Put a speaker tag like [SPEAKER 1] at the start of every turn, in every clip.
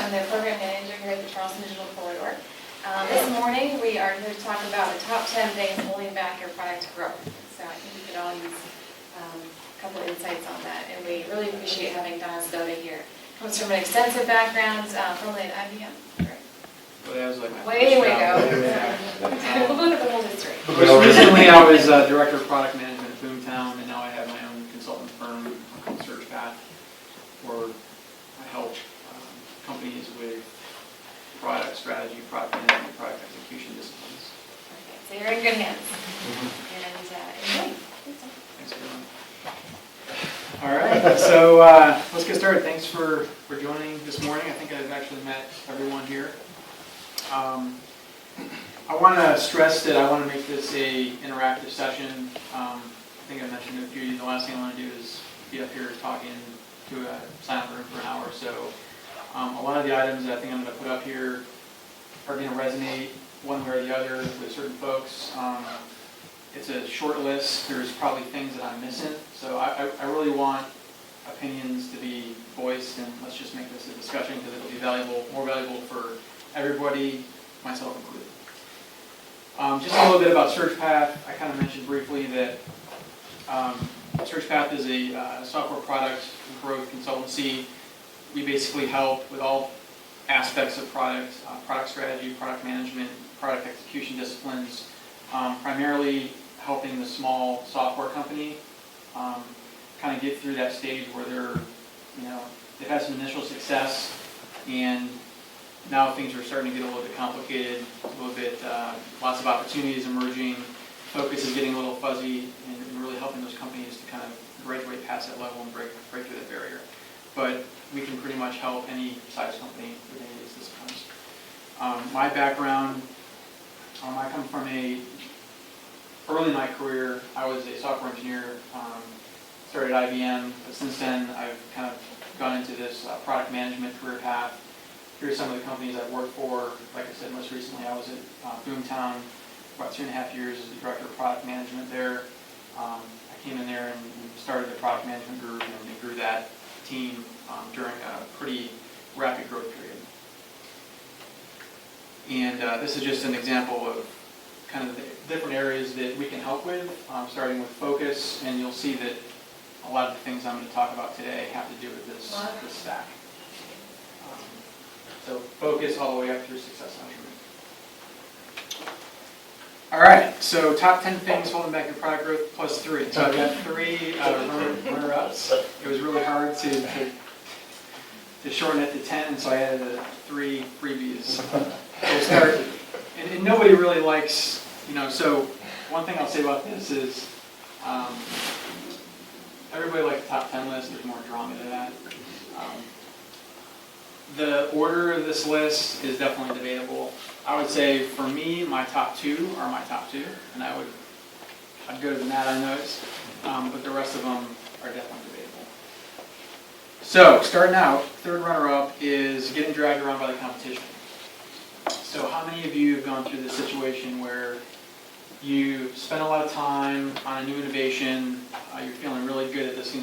[SPEAKER 1] I'm the program manager here at the Charleston Digital Corridor. This morning we are here to talk about the top 10 things holding back your product growth. So I think we could all use a couple of insights on that, and we really appreciate having Don Stoda here. Comes from an extensive background, formerly at IBM.
[SPEAKER 2] Well, that was like my
[SPEAKER 1] Way
[SPEAKER 2] first
[SPEAKER 1] we
[SPEAKER 2] job.
[SPEAKER 1] go. We'll look at the whole history.
[SPEAKER 2] Most recently, I was director of product management at Boomtown, and now I have my own consultant firm called SearchPath, where I help companies with product strategy, product management, product execution disciplines.
[SPEAKER 1] Okay, so you're in good hands. And enjoy.
[SPEAKER 2] Thanks, everyone. All right, so let's get started. Thanks for joining this morning. I think I've actually met everyone here. I want to stress that I want to make this a interactive session. I think I mentioned it to you. The last thing I want to do is be up here talking to a silent room for an hour or so. A lot of the items that I think I'm going to put up here are going to resonate one way or the other with certain folks. It's a short list. There's probably things that I'm missing. So I really want opinions to be voiced, and let's just make this a discussion because it will be valuable, more valuable for everybody, myself included. Just a little bit about SearchPath. I kind of mentioned briefly that SearchPath is a software product growth consultancy. We basically help with all aspects of product strategy, product management, product execution disciplines, primarily helping the small software company kind of get through that stage where they've had some initial success, and now things are starting to get a little bit complicated, a little bit, lots of opportunities emerging, focus is getting a little fuzzy, and really helping those companies to kind of graduate past that level and break through that barrier. But we can pretty much help any size company with any of these disciplines. My background, I come from early in my career, I was a software engineer, started at IBM, but since then I've kind of gone into this product management career path. Here's some of the companies I've worked for. Like I said, most recently I was at Boomtown, about 2.5 years as the director of product management there. I came in there and started the product management group, and we grew that team during a pretty rapid growth period. And this is just an example of kind of the different areas that we can help with, starting with focus, and you'll see that a lot of the things I'm going to talk about today have to do with this stack. So focus all the way up through success measurement. All right, so top 10 things holding back your product growth plus 3. So I've got 3 runner-ups. It was really hard to shorten it to 10, so I added 3 freebies. We'll start, and nobody really likes, so one thing I'll say about this is everybody likes the top 10 list. There's more drama to that. The order of this list is definitely debatable. I would say for me, my top 2 are my top 2, and I'd go to the mat on those, but the rest of them are definitely debatable. So starting out, third runner-up is getting dragged around by the competition. So how many of you have gone through this situation where you spend a lot of time on a new innovation, you're feeling really good at this,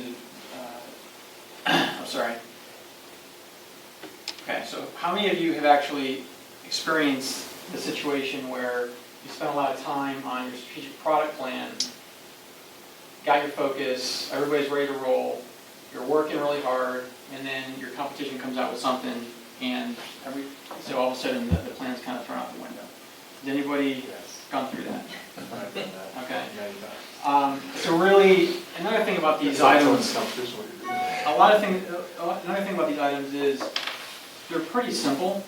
[SPEAKER 2] Okay, so how many of you have actually experienced the situation where you spend a lot of time on your strategic product plan, got your focus, everybody's ready to roll, you're working really hard, and then your competition comes out with something, and so all of a sudden the plan's kind of thrown out the window. Has anybody gone through that? Okay. So really, another thing about these items, another thing about these items is they're pretty simple,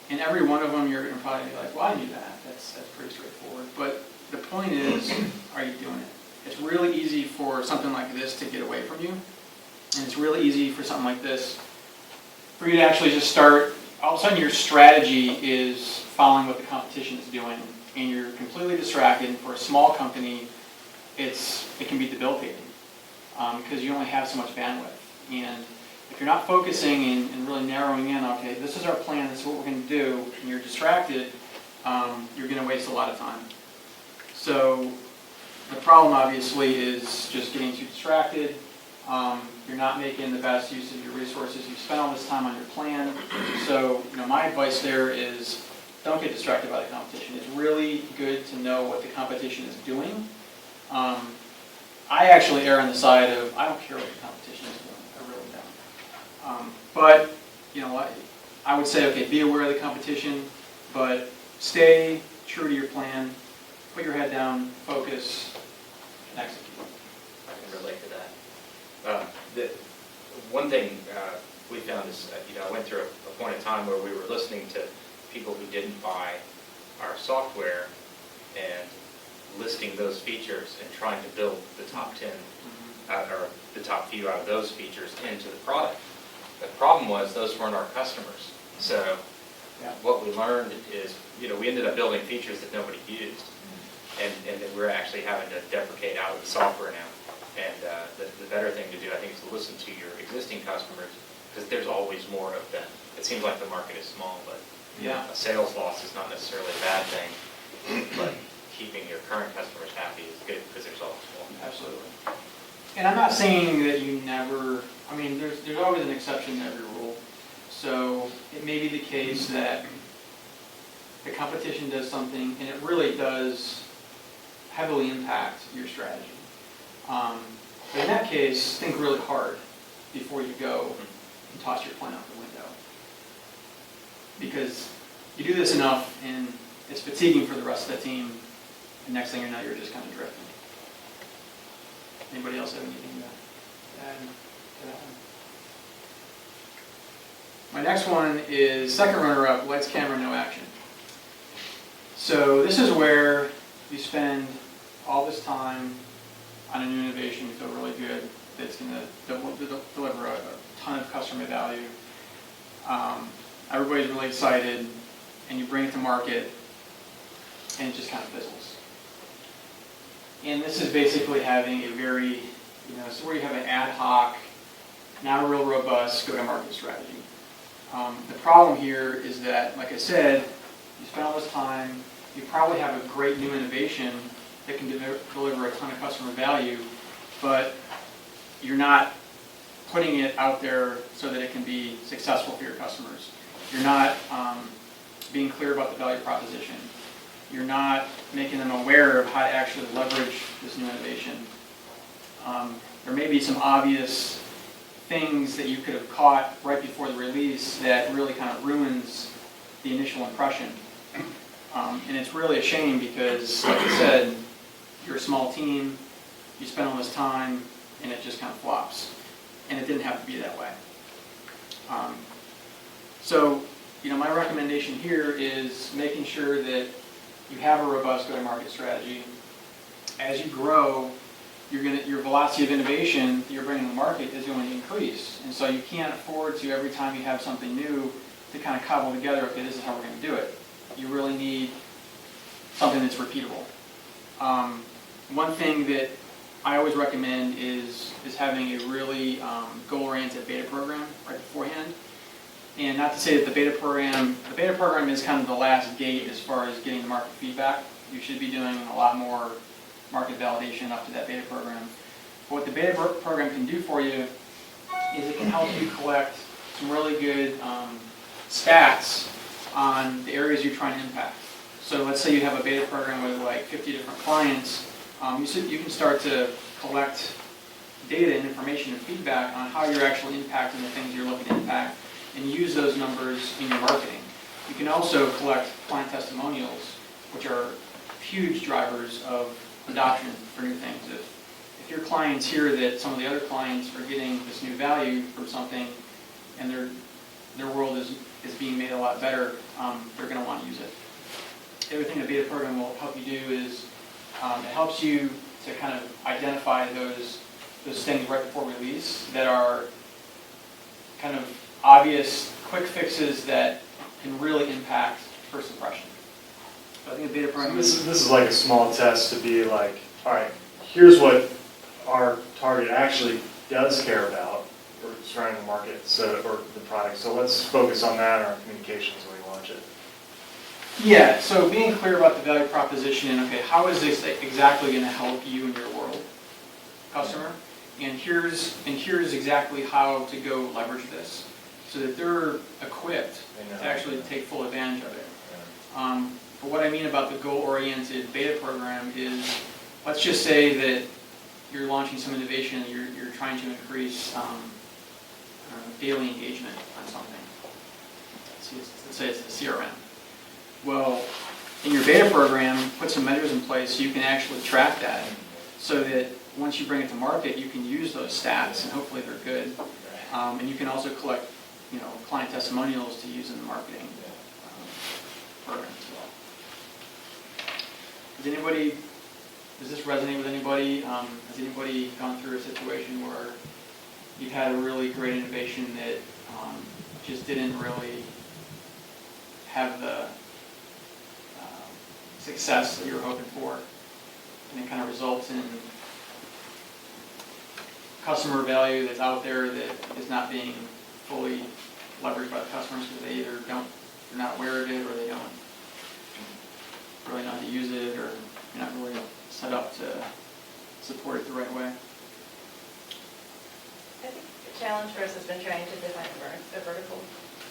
[SPEAKER 2] and every one of them you're going to probably be like, well, I knew that. That's pretty straightforward. But the point is, are you doing it? It's really easy for something like this to get away from you, and it's really easy for something like this for you to actually just start. All of a sudden, your strategy is following what the competition is doing, and you're completely distracted. And for a small company, it can be debilitating because you only have so much bandwidth. And if you're not focusing and really narrowing in, okay, this is our plan, this is what we're going to do, and you're distracted, you're going to waste a lot of time. So the problem, obviously, is just getting too distracted, You're not making the best use of your resources. You've spent all this time on your plan. So, my advice there is don't get distracted by the competition. It's really good to know what the competition is doing. I actually err on the side of I don't care what the competition is doing. I really don't. But you know what? I would say, okay, be aware of the competition, but stay true to your plan. Put your head down, focus, and execute.
[SPEAKER 3] I can relate to that. The one thing we found is, I went through a point in time where we were listening to people who didn't buy our software and listing those features and trying to build the top 10 or the top few out of those features into the product. The problem was those weren't our customers. So what we learned is, we ended up building features that nobody used, and that we're actually having to deprecate out of the software now. And the better thing to do, I think, is to listen to your existing customers, because there's always more of them. It seems like the market is small, but a sales loss is not necessarily a bad thing, but keeping your current customers happy is good, because there's always more.
[SPEAKER 2] Absolutely. And I'm not saying that you never, there's always an exception to every rule. So it may be the case that the competition does something, and it really does heavily impact your strategy. But in that case, think really hard before you go and toss your plan out the window. Because you do this enough, and it's fatiguing for the rest of the team, and next thing you know, you're just kind of drifting. Anybody else have anything to add to that one? My next one is second runner-up, lights, camera, no action. So this is where you spend all this time on a new innovation, you feel really good, that's going to deliver a ton of customer value. Everybody's really excited, and you bring it to market, and it just kind of fizzles. And this is basically having a very, so where you have an ad hoc, not a real robust go-to-market strategy. The problem here is that, like I said, you spend all this time, you probably have a great new innovation that can deliver a ton of customer value, but you're not putting it out there so that it can be successful for your customers. You're not being clear about the value proposition. You're not making them aware of how to actually leverage this new innovation. There may be some obvious things that you could have caught right before the release that really kind of ruins the initial impression. And it's really a shame because, like I said, you're a small team, you spend all this time, and it just kind of flops. And it didn't have to be that way. So, my recommendation here is making sure that you have a robust go-to-market strategy. As you grow, your velocity of innovation that you're bringing to the market is going to increase. And so you can't afford to, every time you have something new, to kind of cobble together, okay, this is how we're going to do it. You really need something that's repeatable. One thing that I always recommend is having a really goal-oriented beta program right beforehand. And not to say that the beta program is kind of the last gate as far as getting the market feedback. You should be doing a lot more market validation up to that beta program. But what the beta program can do for you is it can help you collect some really good stats on the areas you're trying to impact. So let's say you have a beta program with like 50 different clients. You can start to collect data and information and feedback on how you're actually impacting the things you're looking to impact and use those numbers in your marketing. You can also collect client testimonials, which are huge drivers of adoption for new things. If your clients hear that some of the other clients are getting this new value from something and their world is being made a lot better, they're going to want to use it. The other thing the beta program will help you do is it helps you to kind of identify those things right before release that are kind of obvious quick fixes that can really impact first impression. So I think the beta program
[SPEAKER 4] this is like a small test to be like, all right, here's what our target actually does care about. We're trying to market or the product. So let's focus on that in our communications when we launch it.
[SPEAKER 2] Yeah, so being clear about the value proposition and, okay, how is this exactly going to help you in your world, customer? And here's exactly how to go leverage this, so that they're equipped to actually take full advantage of it. But what I mean about the goal-oriented beta program is, let's just say that you're launching some innovation and you're trying to increase daily engagement on something. Let's say it's a CRM. Well, in your beta program, put some measures in place so you can actually track that, so that once you bring it to market, you can use those stats, and hopefully they're good. And you can also collect, client testimonials to use in the marketing program as well. Does this resonate with anybody? Has anybody gone through a situation where you've had a really great innovation that just didn't really have the success that you were hoping for, and it kind of results in customer value that's out there that is not being fully leveraged by the customers because they either they're not aware of it, or they don't really know how to use it, or you're not really set up to support it the right way?
[SPEAKER 5] I think the challenge for us has been trying to define a vertical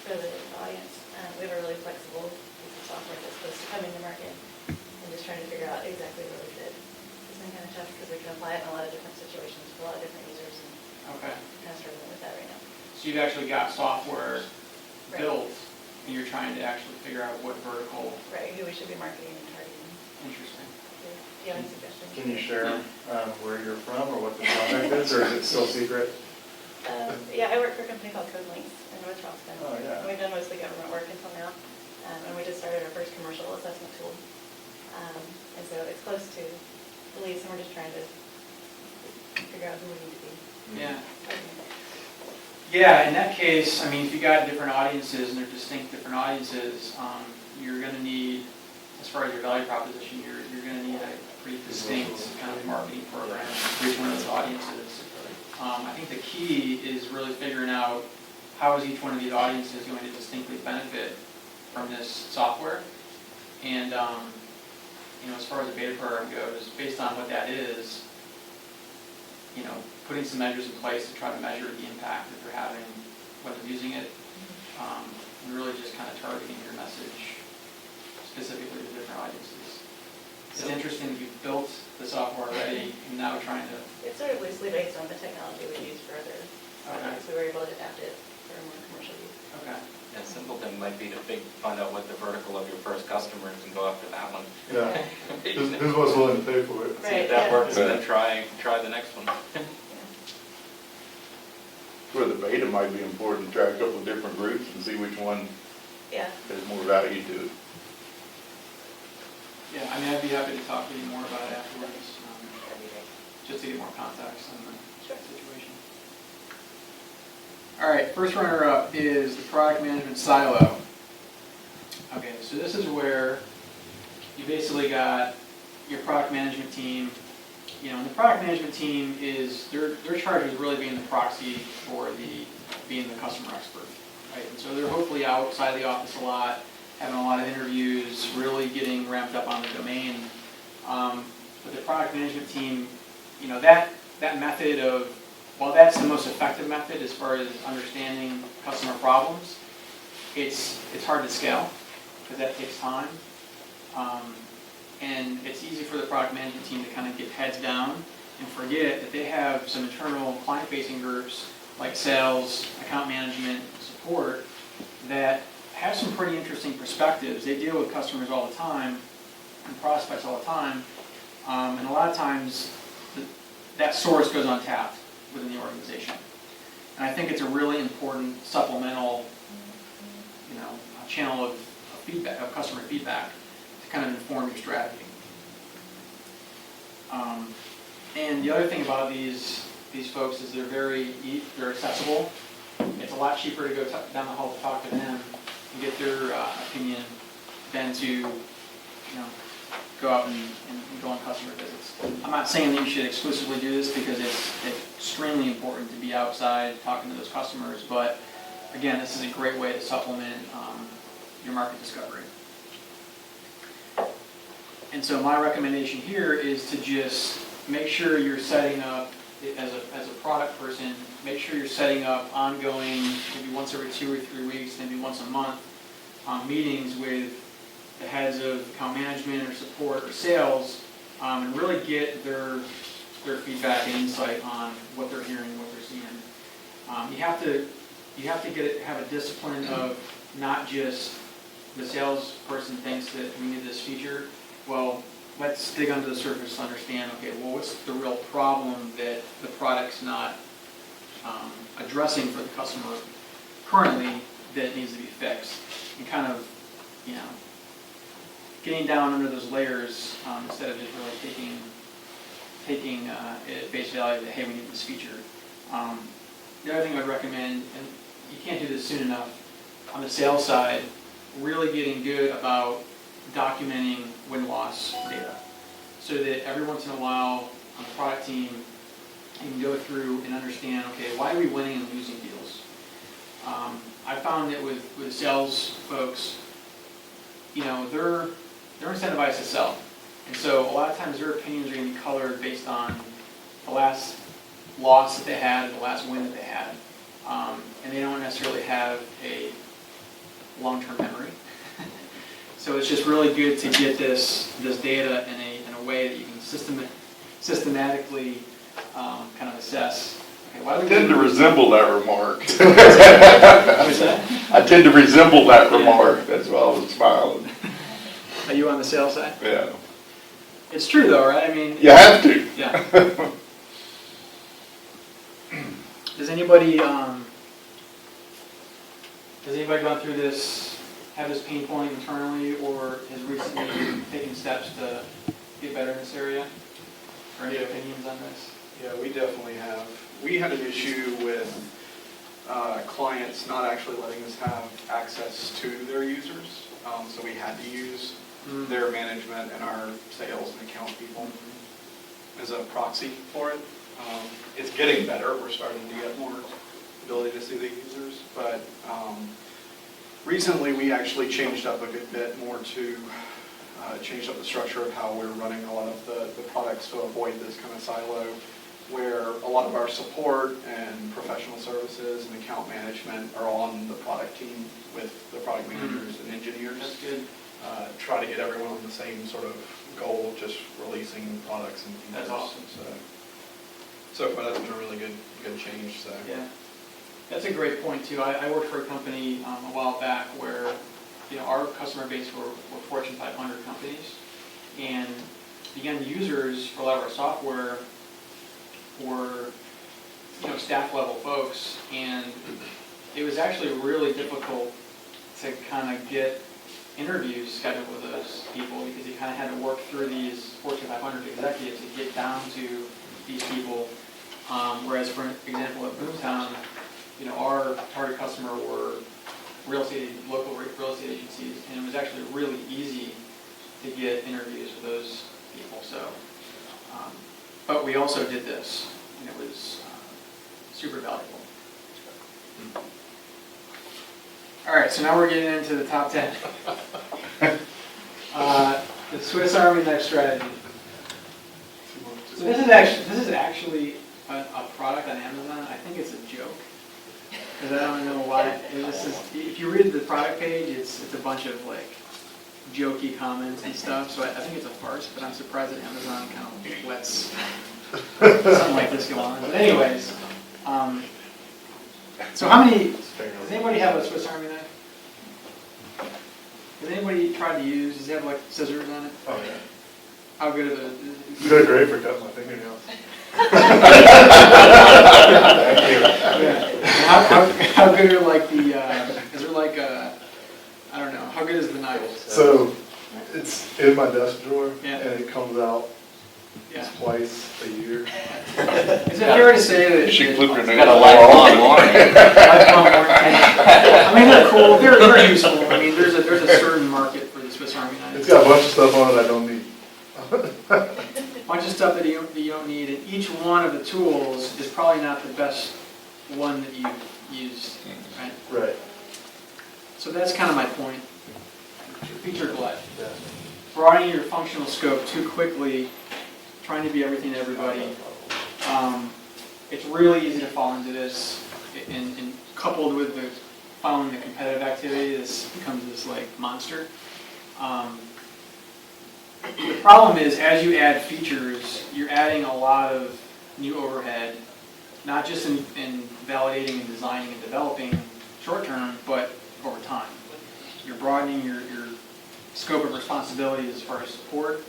[SPEAKER 5] for the audience. We have a really flexible piece of software that's supposed to come into market, and just trying to figure out exactly where we fit. It's been kind of tough because we can apply it in a lot of different situations with a lot of different users, and
[SPEAKER 2] Okay.
[SPEAKER 5] kind of struggling with that right now.
[SPEAKER 2] So you've actually got software
[SPEAKER 5] Right.
[SPEAKER 2] built, and you're trying to actually figure out what vertical.
[SPEAKER 5] Right, who we should be marketing and targeting.
[SPEAKER 2] Interesting.
[SPEAKER 5] Do you have any suggestions?
[SPEAKER 4] Can you share where you're from or what the project is, or is it still secret?
[SPEAKER 5] Yeah, I work for a company called CodeLinks in North Charleston.
[SPEAKER 4] Oh, yeah.
[SPEAKER 5] And we've done mostly government work until now. And we just started our first commercial assessment tool. And so it's close to release, and we're just trying to figure out who we need to be.
[SPEAKER 2] Yeah. Yeah, in that case, I mean, if you got different audiences and they're distinct different audiences, you're going to need, as far as your value proposition, you're going to need a pretty distinct kind of marketing program for each one of those audiences. I think the key is really figuring out how is each one of these audiences going to distinctly benefit from this software. And as far as the beta program goes, based on what that is, putting some measures in place to try to measure the impact that they're having when they're using it, and really just kind of targeting your message specifically to different audiences. It's interesting that you've built the software already, and now we're trying to.
[SPEAKER 5] It's sort of loosely based on the technology we use for other projects. We were able to adapt it for more commercial use.
[SPEAKER 2] Okay.
[SPEAKER 3] A simple thing might be to find out what the vertical of your first customer is and go after that one.
[SPEAKER 6] Yeah, who's was willing to pay for it?
[SPEAKER 3] See if that works, and then try the next one.
[SPEAKER 6] For the beta might be important, try a couple of different groups and see which one
[SPEAKER 5] Yeah.
[SPEAKER 6] has more value to it.
[SPEAKER 2] Yeah, I mean, I'd be happy to talk to you more about it afterwards,
[SPEAKER 5] That'd be great.
[SPEAKER 2] just to get more context on the
[SPEAKER 5] Sure.
[SPEAKER 2] situation. All right, first runner-up is the product management silo. Okay, so this is where you basically got your product management team. And the product management team is, their charge is really being the proxy for being the customer expert, right? And so they're hopefully outside the office a lot, having a lot of interviews, really getting ramped up on the domain. But the product management team, that method of, while that's the most effective method as far as understanding customer problems, it's hard to scale because that takes time. And it's easy for the product management team to kind of get heads down and forget that they have some internal client-facing groups like sales, account management, support that have some pretty interesting perspectives. They deal with customers all the time and prospects all the time. And a lot of times that source goes untapped within the organization. And I think it's a really important supplemental, channel of feedback, of customer feedback, to kind of inform your strategy. And the other thing about these folks is they're accessible. It's a lot cheaper to go down the hall to talk to them and get their opinion than to, go out and go on customer visits. I'm not saying that you should exclusively do this because it's extremely important to be outside talking to those customers, but again, this is a great way to supplement your market discovery. And so my recommendation here is to just make sure you're setting up as a product person, make sure you're setting up ongoing, maybe once every 2 or 3 weeks, maybe once a month, meetings with the heads of account management or support or sales, and really get their feedback and insight on what they're hearing, what they're seeing. You have to have a discipline of not just the salesperson thinks that we need this feature. Well, let's dig under the surface to understand, okay, well, what's the real problem that the product's not addressing for the customer currently that needs to be fixed? And kind of, getting down under those layers instead of just really taking at face value that, hey, we need this feature. The other thing I'd recommend, and you can't do this soon enough, on the sales side, really getting good about documenting win-loss data, so that every once in a while on the product team, you can go through and understand, okay, why are we winning and losing deals? I found that with sales folks, they're incentivized to sell. And so a lot of times their opinions are going to be colored based on the last loss that they had, the last win that they had. And they don't necessarily have a long-term memory. So it's just really good to get this data in a way that you can systematically kind of assess. Okay, why
[SPEAKER 6] I
[SPEAKER 2] do we
[SPEAKER 6] tend to resemble that remark.
[SPEAKER 2] What's that?
[SPEAKER 6] I tend to resemble that remark, that's why I was smiling.
[SPEAKER 2] Are you on the sales side?
[SPEAKER 6] Yeah.
[SPEAKER 2] It's true though, right? I mean,
[SPEAKER 6] You have to.
[SPEAKER 2] yeah. Does anybody gone through this, have this pain point internally, or has recently taken steps to get better in this area? Or any opinions on this?
[SPEAKER 7] Yeah, we definitely have. We had an issue with clients not actually letting us have access to their users, so we had to use their management and our sales and account people as a proxy for it. It's getting better. We're starting to get more ability to see the users, but recently we actually changed up a good bit more to change up the structure of how we're running a lot of the products to avoid this kind of silo, where a lot of our support and professional services and account management are on the product team with the product managers and engineers.
[SPEAKER 2] That's good.
[SPEAKER 7] Try to get everyone on the same sort of goal of just releasing products and features.
[SPEAKER 2] That's awesome.
[SPEAKER 7] So far, that's been a really good change. So.
[SPEAKER 2] Yeah, that's a great point too. I worked for a company a while back where, our customer base were Fortune 500 companies, and the end users for a lot of our software were, staff level folks, and it was actually really difficult to kind of get interviews scheduled with those people, because you kind of had to work through these Fortune 500 executives to get down to these people. Whereas, for example, at Boomtown, our target customer were local real estate agencies, and it was actually really easy to get interviews with those people. So, but we also did this, and it was super valuable. All right, so now we're getting into the top 10. The Swiss Army knife strategy. So this is actually a product on Amazon. I think it's a joke, because I don't know why. If you read the product page, it's a bunch of jokey comments and stuff. So I think it's a farce, but I'm surprised that Amazon kind of lets something like this go on. But anyways, so does anybody have a Swiss Army knife? Has anybody tried to use? Does it have scissors on it?
[SPEAKER 4] Oh, yeah.
[SPEAKER 2] How good are the?
[SPEAKER 4] They're great for cutting my fingernails.
[SPEAKER 2] Thank you. Yeah. How good are is there I don't know, how good is the knife?
[SPEAKER 4] So it's in my desk drawer,
[SPEAKER 2] Yeah.
[SPEAKER 4] and it comes out
[SPEAKER 2] Yeah.
[SPEAKER 4] twice a year.
[SPEAKER 2] Is it fair to say that?
[SPEAKER 6] You should clip your
[SPEAKER 3] It's
[SPEAKER 6] nails
[SPEAKER 3] got a
[SPEAKER 6] off.
[SPEAKER 3] lifelong warranty.
[SPEAKER 2] Lifelong warranty. I mean, they're cool, they're useful. I mean, there's a certain market for the Swiss Army knife.
[SPEAKER 4] It's got a bunch of stuff on it I don't need.
[SPEAKER 2] Bunch of stuff that you don't need, and each one of the tools is probably not the best one that you've used, right?
[SPEAKER 4] Right.
[SPEAKER 2] So that's kind of my point. Feature glut.
[SPEAKER 4] Yeah.
[SPEAKER 2] Broadening your functional scope too quickly, trying to be everything to everybody. it's really easy to fall into this, and coupled with the following the competitive activity, this becomes this like monster. The problem is, as you add features, you're adding a lot of new overhead, not just in validating and designing and developing short term, but over time. You're broadening your scope of responsibility as far as support.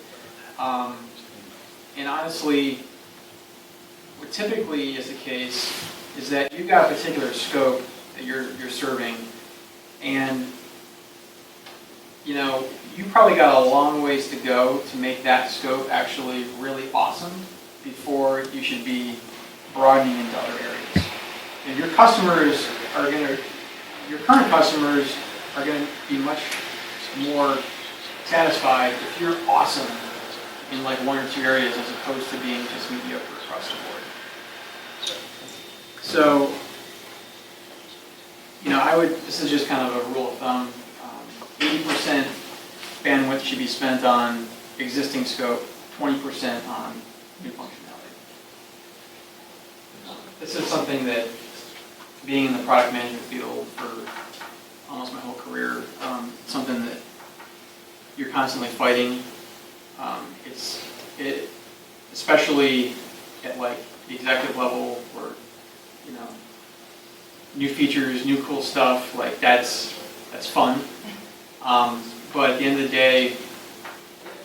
[SPEAKER 2] And honestly, what typically is the case is that you've got a particular scope that you're serving, and you probably got a long ways to go to make that scope actually really awesome before you should be broadening into other areas. And your current customers are going to be much more satisfied if you're awesome in like one or two areas as opposed to being just mediocre across the board. So, this is just kind of a rule of thumb. 80% bandwidth should be spent on existing scope, 20% on new functionality. This is something that, being in the product management field for almost my whole career, something that you're constantly fighting. Especially at like the executive level, where new features, new cool stuff, like that's fun. But at the end of the day,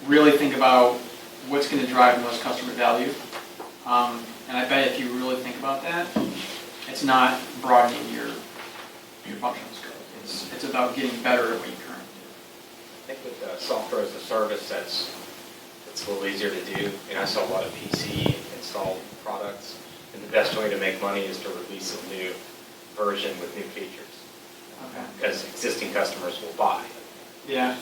[SPEAKER 2] really think about what's going to drive the most customer value. And I bet if you really think about that, it's not broadening your functional scope. It's about getting better at what you currently do.
[SPEAKER 3] I think with software as a service, that's a little easier to do. I saw a lot of PC installed products, and the best way to make money is to release a new version with new features.
[SPEAKER 2] Okay.
[SPEAKER 3] Because existing customers will buy.
[SPEAKER 2] Yeah.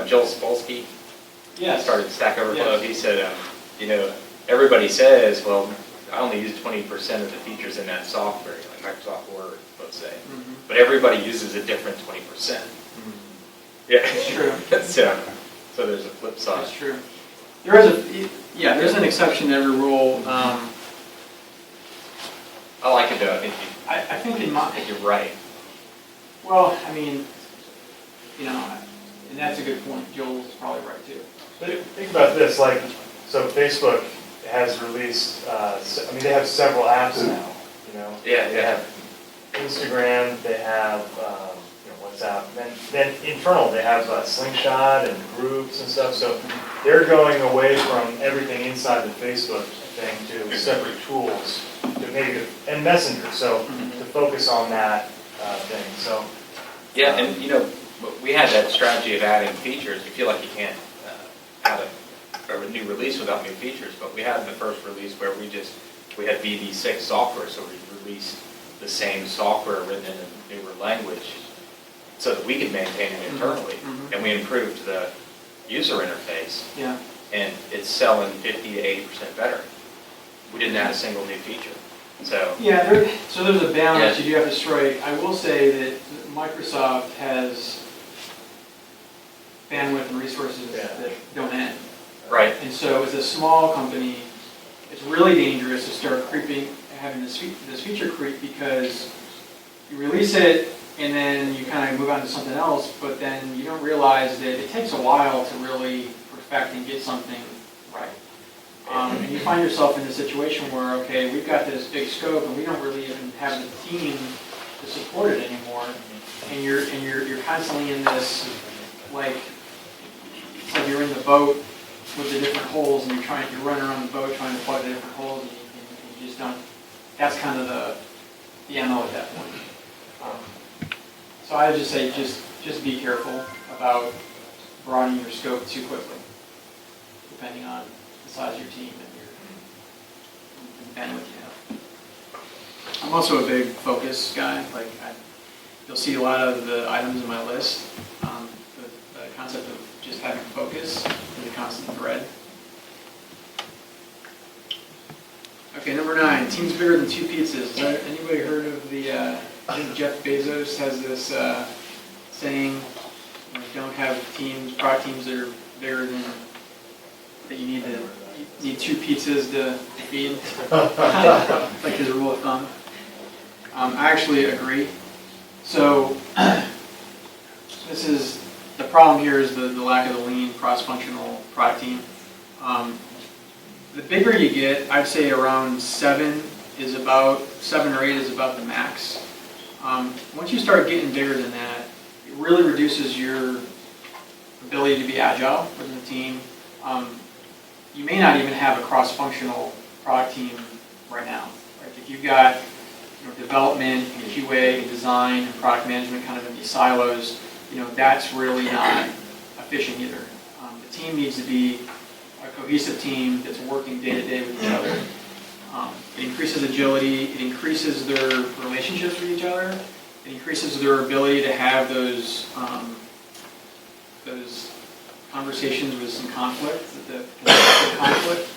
[SPEAKER 3] Joel Spolsky
[SPEAKER 2] Yes.
[SPEAKER 3] started Stack Overflow.
[SPEAKER 2] Yes.
[SPEAKER 3] He said, everybody says, well, I only use 20% of the features in that software, like Microsoft Word, let's say.
[SPEAKER 2] Mm-hmm.
[SPEAKER 3] But everybody uses a different 20%. Yeah.
[SPEAKER 2] It's true.
[SPEAKER 3] So there's a flip side.
[SPEAKER 2] That's true. There's an exception to every rule.
[SPEAKER 3] I like it though.
[SPEAKER 2] I think
[SPEAKER 3] I think you're right.
[SPEAKER 2] well, and that's a good point. Joel's probably right too.
[SPEAKER 4] But think about this, so Facebook has released, they have several apps now,
[SPEAKER 3] Yeah,
[SPEAKER 4] They have Instagram, they have, WhatsApp, then internal, they have Slingshot and groups and stuff, so they're going away from everything inside the Facebook thing to separate tools, and Messenger, so to focus on that thing, so.
[SPEAKER 3] Yeah, and we had that strategy of adding features. You feel like you can't have a new release without new features, but we had the first release where we had VB6 software, so we released the same software written in a newer language so that we could maintain it internally, and we improved the user interface,
[SPEAKER 2] Yeah.
[SPEAKER 3] and it's selling 50 to 80% better. We didn't add a single new feature, so.
[SPEAKER 2] Yeah, there's a balance you do have to strike. I will say that Microsoft has bandwidth and resources that don't end.
[SPEAKER 3] Right.
[SPEAKER 2] And so as a small company, it's really dangerous to start having this feature creep, because you release it and then you kind of move on to something else, but then you don't realize that it takes a while to really perfect and get something right. And you find yourself in a situation where, okay, we've got this big scope and we don't really even have the team to support it anymore, and you're constantly in this, it's like you're in the boat with the different holes, and you're running around the boat trying to plug the different holes, and you just don't. That's kind of the MO at that point. So I would just say, just be careful about broadening your scope too quickly, depending on the size of your team and bandwidth you have. I'm also a big focus guy. You'll see a lot of the items in my list. The concept of just having focus is a constant thread. Okay, number 9, teams bigger than 2 pizzas. Has anybody heard of I think Jeff Bezos has this saying, don't have product teams that are bigger than, that you need to You need 2 pizzas to feed, like his rule of thumb. I actually agree. So the problem here is the lack of the lean cross-functional product team. The bigger you get, I'd say around 7 or 8 is about the max. Once you start getting bigger than that, it really reduces your ability to be agile within the team. You may not even have a cross-functional product team right now. Right? If you've got development, and QA, and design, and product management kind of in these silos, that's really not efficient either. The team needs to be a cohesive team that's working day to day with each other. It increases agility, it increases their relationships with each other, it increases their ability to have those conversations with some conflict, the conflict.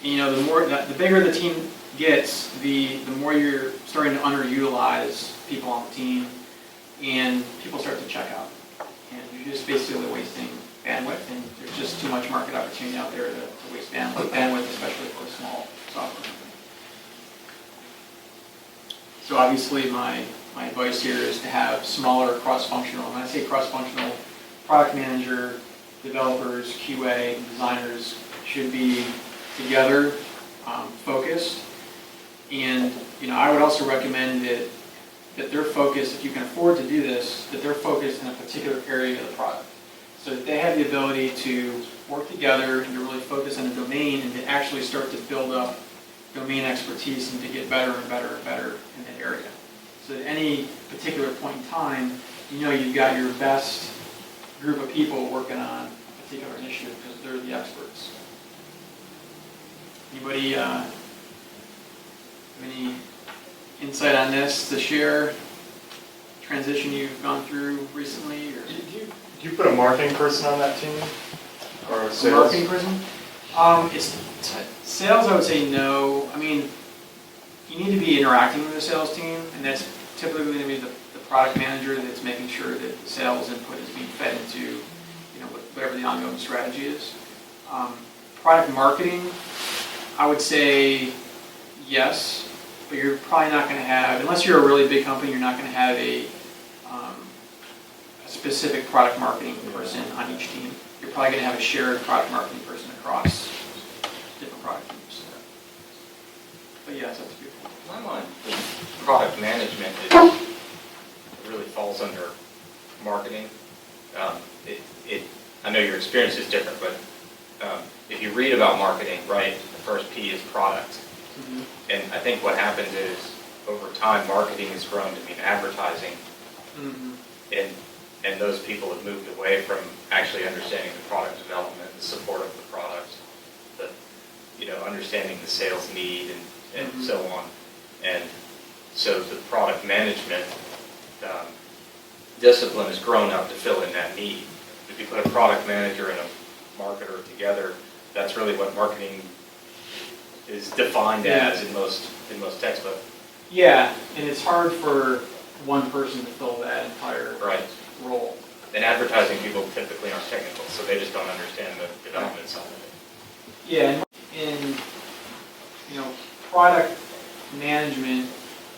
[SPEAKER 2] The bigger the team gets, the more you're starting to underutilize people on the team, and people start to check out. And you're just basically wasting bandwidth, and there's just too much market opportunity out there to waste bandwidth, especially for a small software company. So obviously my advice here is to have smaller cross-functional, when I say cross-functional, product manager, developers, QA, and designers should be together, focused. And I would also recommend that they're focused, if you can afford to do this, that they're focused in a particular area of the product. So that they have the ability to work together and to really focus on a domain and to actually start to build up domain expertise and to get better and better and better in that area. So at any particular point in time, you've got your best group of people working on a particular initiative because they're the experts. Anybody have any insight on this to share? Transition you've gone through recently? Or?
[SPEAKER 4] Do you put a marketing person on that team? Or a
[SPEAKER 2] A
[SPEAKER 4] sales?
[SPEAKER 2] marketing person? Sales, I would say no. I mean, you need to be interacting with the sales team, and that's typically going to be the product manager that's making sure that the sales input is being fed into, whatever the ongoing strategy is. Product marketing, I would say yes, but you're probably not going to have, unless you're a really big company, you're not going to have a specific product marketing person on each team. You're probably going to have a shared product marketing person across different product teams. But yes, that's good.
[SPEAKER 3] In my mind, product management really falls under marketing. I know your experience is different, but if you read about marketing, right, the first P is product.
[SPEAKER 2] Mm-hmm.
[SPEAKER 3] And I think what happens is, over time, marketing has grown to mean advertising.
[SPEAKER 2] Mm-hmm.
[SPEAKER 3] And those people have moved away from actually understanding the product development, the support of the product, understanding the sales need and
[SPEAKER 2] Mm-hmm.
[SPEAKER 3] so on. And so the product management discipline has grown up to fill in that need. If you put a product manager and a marketer together, that's really what marketing is defined as in most textbooks.
[SPEAKER 2] Yeah, and it's hard for one person to fill that entire
[SPEAKER 3] Right.
[SPEAKER 2] role.
[SPEAKER 3] And advertising people typically aren't technical, so they just don't understand the development side of it.
[SPEAKER 2] Yeah, and product management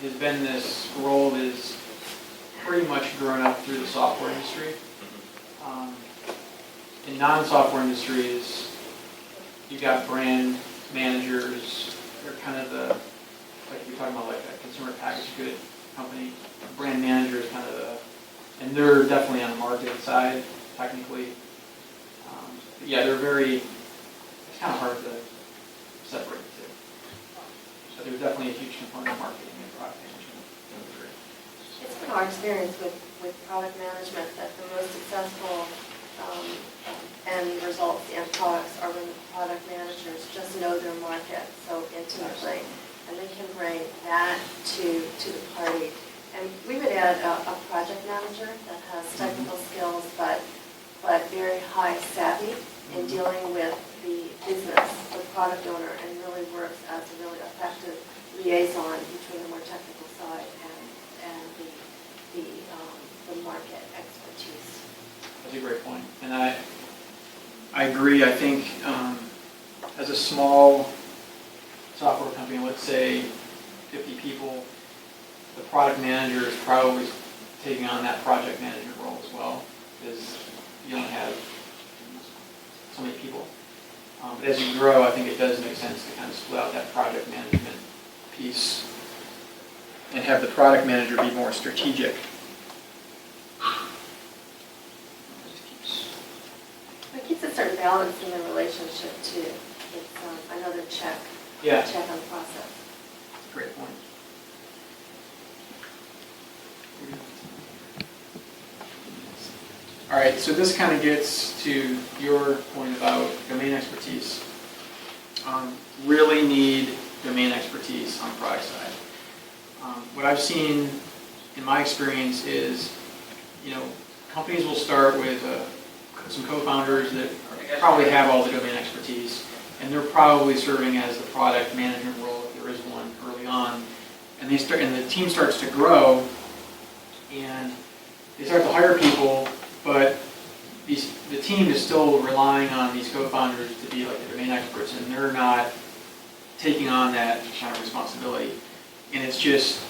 [SPEAKER 2] has been this role that is pretty much grown up through the software industry. In non-software industries, you've got brand managers. They're kind of like you're talking about, like a consumer packaged good company. A brand manager is kind of and they're definitely on the marketing side, technically. But yeah, it's kind of hard to separate the two. So there's definitely a huge component of marketing and product management.
[SPEAKER 8] It's been our experience with product management that the most successful end results and products are when the product managers just know their market so intimately, and they can bring that to the party. And we would add a project manager that has technical skills, but very high savvy in dealing with the business, the product owner, and really works as a really effective liaison between the more technical side and the market expertise.
[SPEAKER 2] That's a great point. And I agree. I think as a small software company, let's say 50 people, the product manager is probably taking on that project management role as well, because you don't have so many people. But as you grow, I think it does make sense to kind of split out that project management piece and have the product manager be more strategic.
[SPEAKER 8] It keeps a certain balance in the relationship too. It's another check on the process.
[SPEAKER 2] Great point. All right, so this kind of gets to your point about domain expertise. Really need domain expertise on the product side. What I've seen in my experience is, companies will start with some co-founders that probably have all the domain expertise, and they're probably serving as the product management role if there is one early on. And the team starts to grow, and they start to hire people, but the team is still relying on these co-founders to be like the domain experts, and they're not taking on that kind of responsibility. And it's just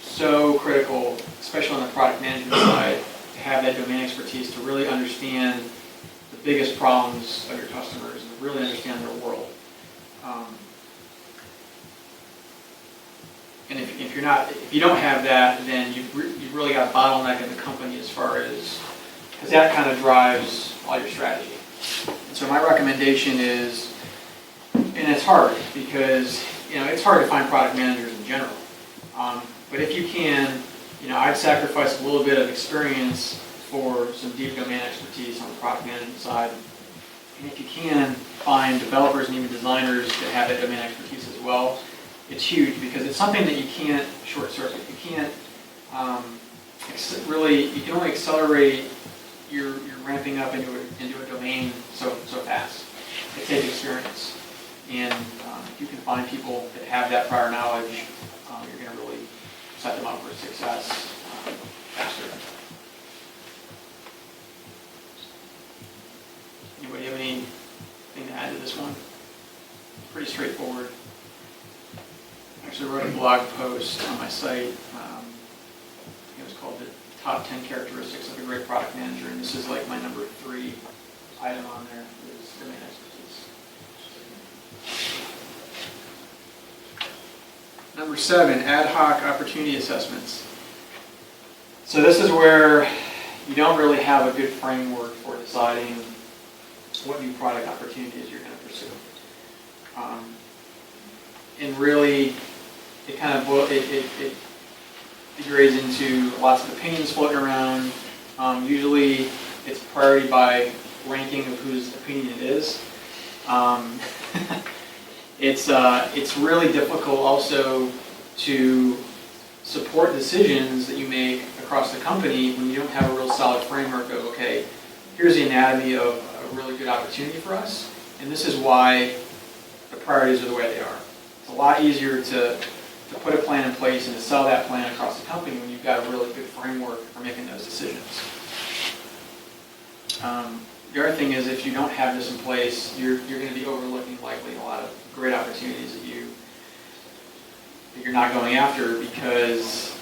[SPEAKER 2] so critical, especially on the product management side, to have that domain expertise to really understand the biggest problems of your customers and really understand their world. And if you don't have that, then you've really got a bottleneck in the company as far as, because that kind of drives all your strategy. And so my recommendation is, and it's hard because it's hard to find product managers in general. But if you can, I'd sacrifice a little bit of experience for some deep domain expertise on the product management side. And if you can find developers and even designers that have that domain expertise as well, it's huge because it's something that you can't short circuit. You can't you can only accelerate your ramping up into a domain so fast. It takes experience. And if you can find people that have that prior knowledge, you're going to really set them up for success faster. Anybody have anything to add to this one? Pretty straightforward. I actually wrote a blog post on my site. It was called the Top 10 Characteristics of a Great Product Manager, and this is like my number 3 item on there is domain expertise. Number 7, ad hoc opportunity assessments. So this is where you don't really have a good framework for deciding what new product opportunities you're going to pursue. And really, it kind of it degrades into lots of opinions floating around. Usually, it's priority by ranking of whose opinion it is. It's really difficult also to support decisions that you make across the company when you don't have a real solid framework of, okay, here's the anatomy of a really good opportunity for us, and this is why the priorities are the way they are. It's a lot easier to put a plan in place and to sell that plan across the company when you've got a really good framework for making those decisions. The other thing is, if you don't have this in place, you're going to be overlooking likely a lot of great opportunities that you're not going after because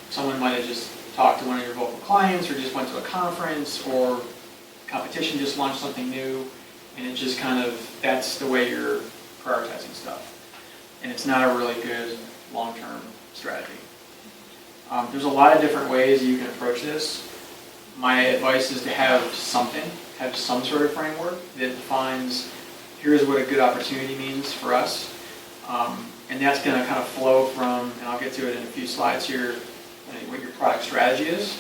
[SPEAKER 2] someone might have just talked to one of your local clients or just went to a conference or competition just launched something new, and it just that's the way you're prioritizing stuff. And it's not a really good long-term strategy. There's a lot of different ways you can approach this. My advice is to have some sort of framework that defines, here's what a good opportunity means for us. And that's going to kind of flow from, and I'll get to it in a few slides here, what your product strategy is,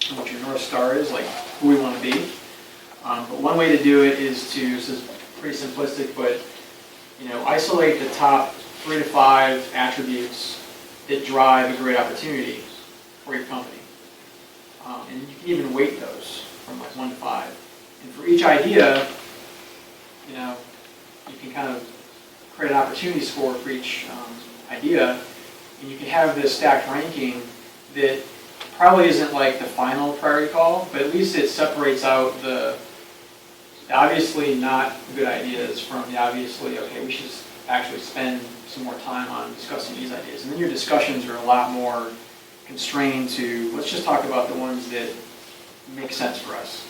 [SPEAKER 2] and what your North Star is, like who we want to be. But one way to do it is this is pretty simplistic, but isolate the top 3 to 5 attributes that drive a great opportunity for your company. And you can even weight those from like 1 to 5. And for each idea, you can kind of create an opportunity score for each idea, and you can have this stacked ranking that probably isn't like the final priority call, but at least it separates out the the obviously not good ideas from the obviously, okay, we should actually spend some more time on discussing these ideas. And then your discussions are a lot more constrained to, let's just talk about the ones that make sense for us.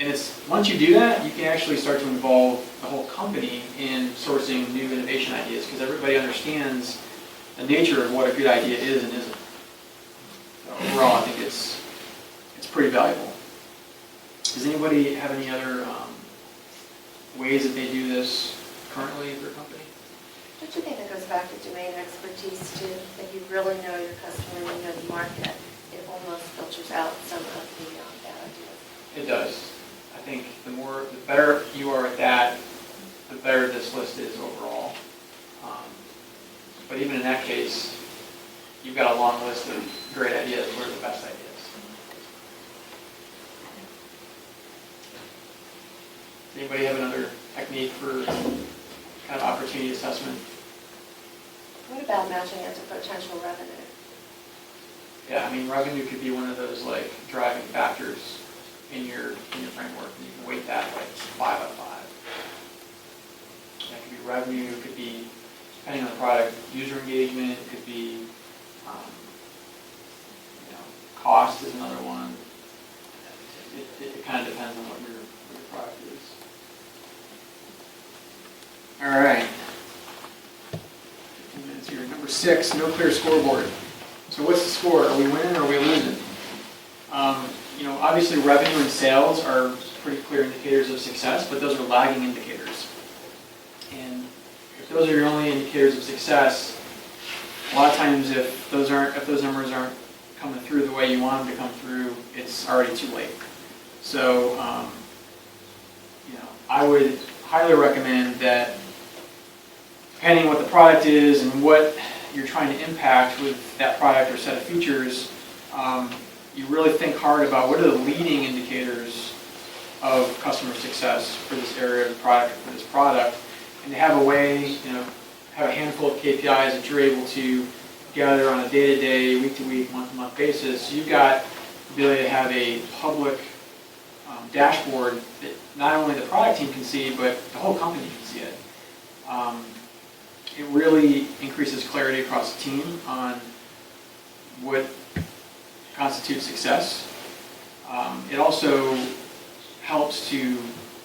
[SPEAKER 2] And it's, once you do that, you can actually start to involve the whole company in sourcing new innovation ideas, because everybody understands the nature of what a good idea is and isn't. So overall, I think it's pretty valuable. Does anybody have any other ways that they do this currently at their company?
[SPEAKER 8] Don't you think it goes back to domain expertise too? If you really know your customer, you know the market, it almost filters out some of the bad ideas.
[SPEAKER 2] It does. I think the better you are at that, the better this list is overall. But even in that case, you've got a long list of great ideas. What are the best ideas? Anybody have another technique for kind of opportunity assessment?
[SPEAKER 8] What about matching it to potential revenue?
[SPEAKER 2] Yeah, I mean, revenue could be one of those like driving factors in your framework, and you can weight that like 5 out of 5. That could be revenue, it could be, depending on the product, user engagement, it could be, cost is another one. It kind of depends on what your product is. All right. 15 minutes here. Number 6, no clear scoreboard. So what's the score? Are we winning or are we losing? Obviously revenue and sales are pretty clear indicators of success, but those are lagging indicators. And if those are your only indicators of success, a lot of times if those numbers aren't coming through the way you want them to come through, it's already too late. So, I would highly recommend that, depending on what the product is and what you're trying to impact with that product or set of features, you really think hard about what are the leading indicators of customer success for this area of the product, for this product, and to have a way, have a handful of KPIs that you're able to gather on a day-to-day, week-to-week, month-to-month basis. So you've got the ability to have a public dashboard that not only the product team can see, but the whole company can see it. It really increases clarity across the team on what constitutes success. It also helps to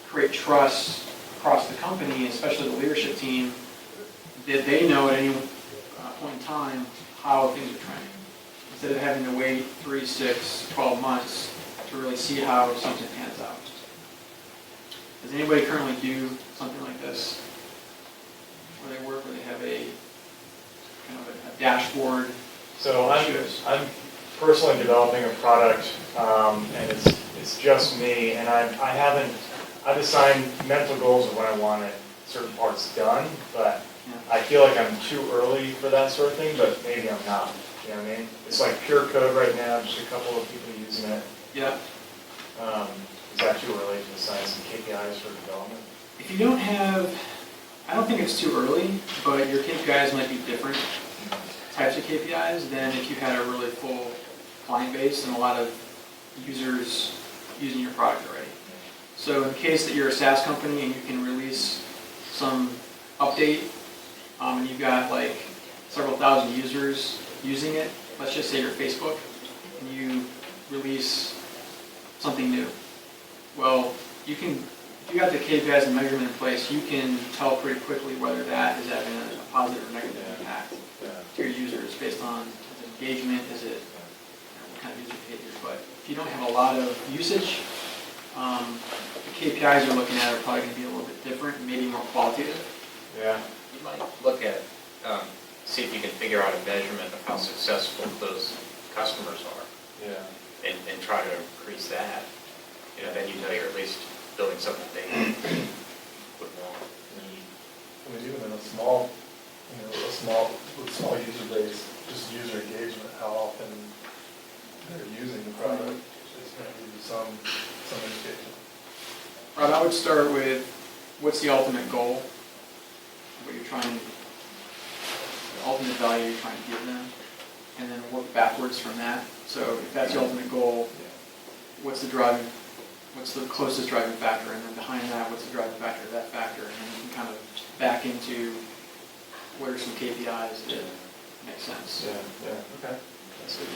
[SPEAKER 2] create trust across the company, especially the leadership team, that they know at any point in time how things are trending, instead of having to wait 3, 6, 12 months to really see how something pans out. Does anybody currently do something like this, where they work, where they have a kind of a dashboard?
[SPEAKER 4] So I'm personally developing a product, and it's just me, and I've assigned mental goals of when I want certain parts done, but I feel like I'm too early for that sort of thing, but maybe I'm not. You know what I mean? It's like pure code right now, just a couple of people using it.
[SPEAKER 2] Yeah.
[SPEAKER 4] Is that too early to assign some KPIs for development?
[SPEAKER 2] If you don't have, I don't think it's too early, but your KPIs might be different types of KPIs than if you had a really full client base and a lot of users using your product already. So in the case that you're a SaaS company and you can release some update, and you've got like several thousand users using it, let's just say your Facebook, and you release something new. Well, if you got the KPIs and measurement in place, you can tell pretty quickly whether that is having a positive or negative impact to your users based on engagement, is it what kind of user behavior. But if you don't have a lot of usage, the KPIs you're looking at are probably going to be a little bit different, maybe more qualitative.
[SPEAKER 4] Yeah.
[SPEAKER 3] You might look at, see if you can figure out a measurement of how successful those customers are.
[SPEAKER 4] Yeah.
[SPEAKER 3] And try to increase that. Then you're at least building something they would want, need.
[SPEAKER 9] I mean, even in a small user base, just user engagement, how often they're using the product, it's going to give you some indication.
[SPEAKER 2] Rob, I would start with, what's the ultimate goal? What you're trying, the ultimate value you're trying to give them, and then work backwards from that. So if that's the ultimate goal, what's the driving what's the closest driving factor, and then behind that, what's the driving factor of that factor, and then you can kind of back into what are some KPIs that make sense.
[SPEAKER 4] Yeah, okay. That's good.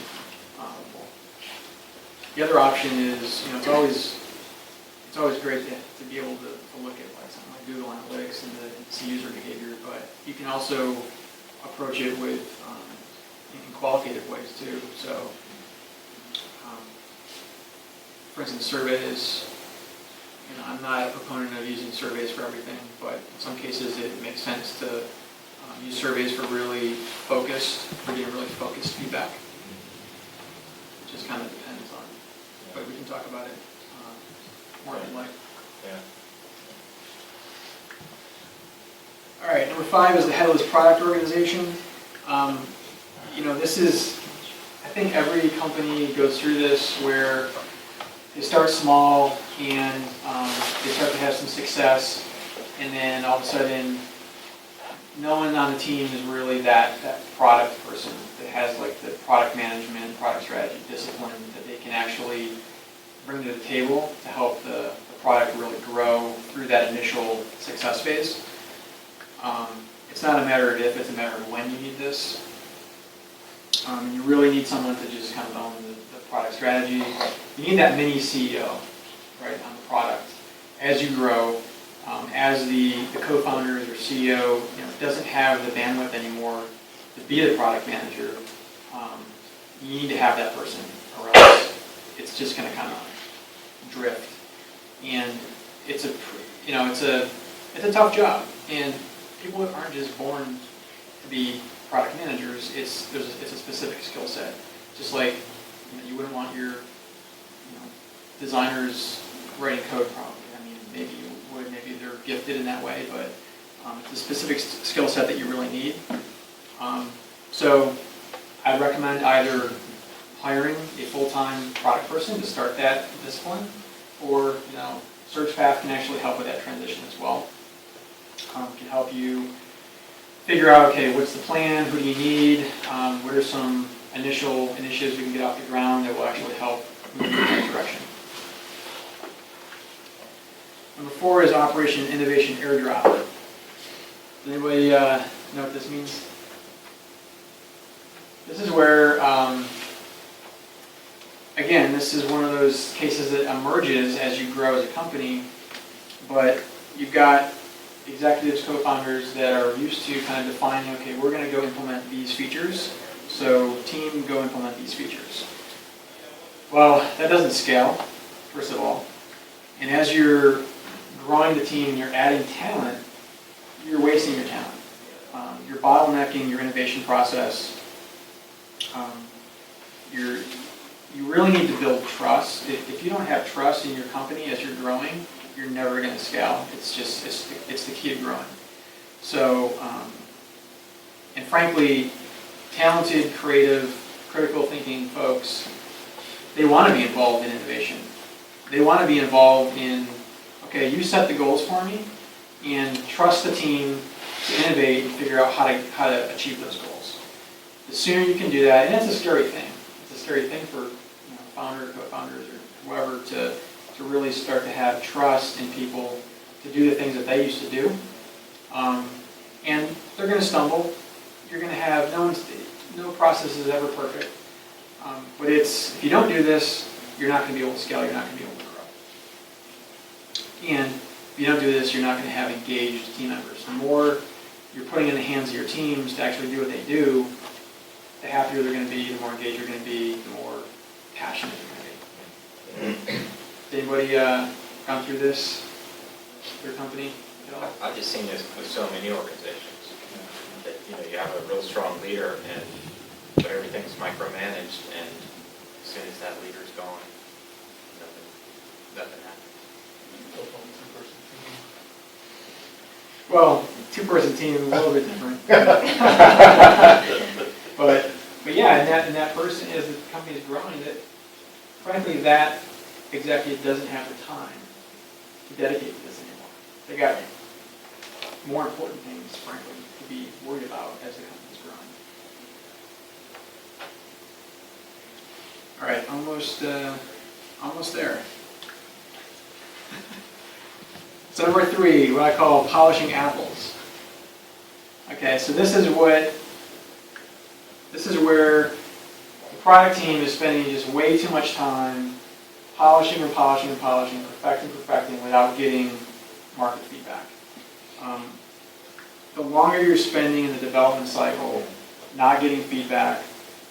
[SPEAKER 2] The other option is, it's always great to be able to look at like something like Google Analytics and to see user behavior, but you can also approach it with in qualitative ways too. So, for instance, surveys. I'm not a proponent of using surveys for everything, but in some cases it makes sense to use surveys for getting really focused feedback. It just kind of depends on, but we can talk about it more than like.
[SPEAKER 3] Yeah.
[SPEAKER 2] All right, number 5 is the headless product organization. This is, I think every company goes through this where they start small and they start to have some success, and then all of a sudden, no one on the team is really that product person that has like the product management, product strategy, discipline that they can actually bring to the table to help the product really grow through that initial success phase. It's not a matter of if, it's a matter of when you need this. You really need someone to just kind of own the product strategy. You need that mini CEO, right, on the product. As you grow, as the co-founders or CEO doesn't have the bandwidth anymore to be the product manager, you need to have that person, or else it's just going to kind of drift. And it's a tough job. And people aren't just born to be product managers. It's a specific skill set. Just like you wouldn't want your designers writing code probably. I mean, maybe you would, maybe they're gifted in that way, but it's a specific skill set that you really need. So I'd recommend either hiring a full-time product person to start that discipline, or SearchPath can actually help with that transition as well. Can help you figure out, okay, what's the plan, who do you need, what are some initial initiatives we can get off the ground that will actually help move in that direction. Number 4 is Operation Innovation Airdrop. Does anybody know what this means? This is where, again, this is one of those cases that emerges as you grow as a company, but you've got executives, co-founders that are used to kind of defining, okay, we're going to go implement these features, so team, go implement these features. Well, that doesn't scale, first of all, and as you're growing the team and you're adding talent, you're wasting your talent. You're bottlenecking your innovation process. You really need to build trust. If you don't have trust in your company as you're growing, you're never going to scale. It's the key to growing. So, and frankly, talented, creative, critical thinking folks, they want to be involved in innovation. They want to be involved in, okay, you set the goals for me, and trust the team to innovate and figure out how to achieve those goals. The sooner you can do that, and it's a scary thing. It's a scary thing for founders, co-founders, or whoever to really start to have trust in people to do the things that they used to do. And they're going to stumble. You're going to have, no process is ever perfect. But if you don't do this, you're not going to be able to scale, you're not going to be able to grow. And if you don't do this, you're not going to have engaged team members. The more you're putting in the hands of your teams to actually do what they do, the happier they're going to be, the more engaged you're going to be, the more passionate you're going to be. Has anybody gone through this, their company at all?
[SPEAKER 3] I've just seen this with so many organizations, that you have a real strong leader, but everything's micromanaged, and as soon as that leader's gone, nothing happens.
[SPEAKER 2] Well, 2-person team is a little bit different. but yeah, and that person, as the company is growing, that frankly that executive doesn't have the time to dedicate to this anymore. They got more important things, frankly, to be worried about as the company's growing. All right, almost there. So number 3, what I call polishing apples. Okay, so this is where the product team is spending just way too much time polishing and polishing and polishing, perfecting without getting market feedback. The longer you're spending in the development cycle not getting feedback,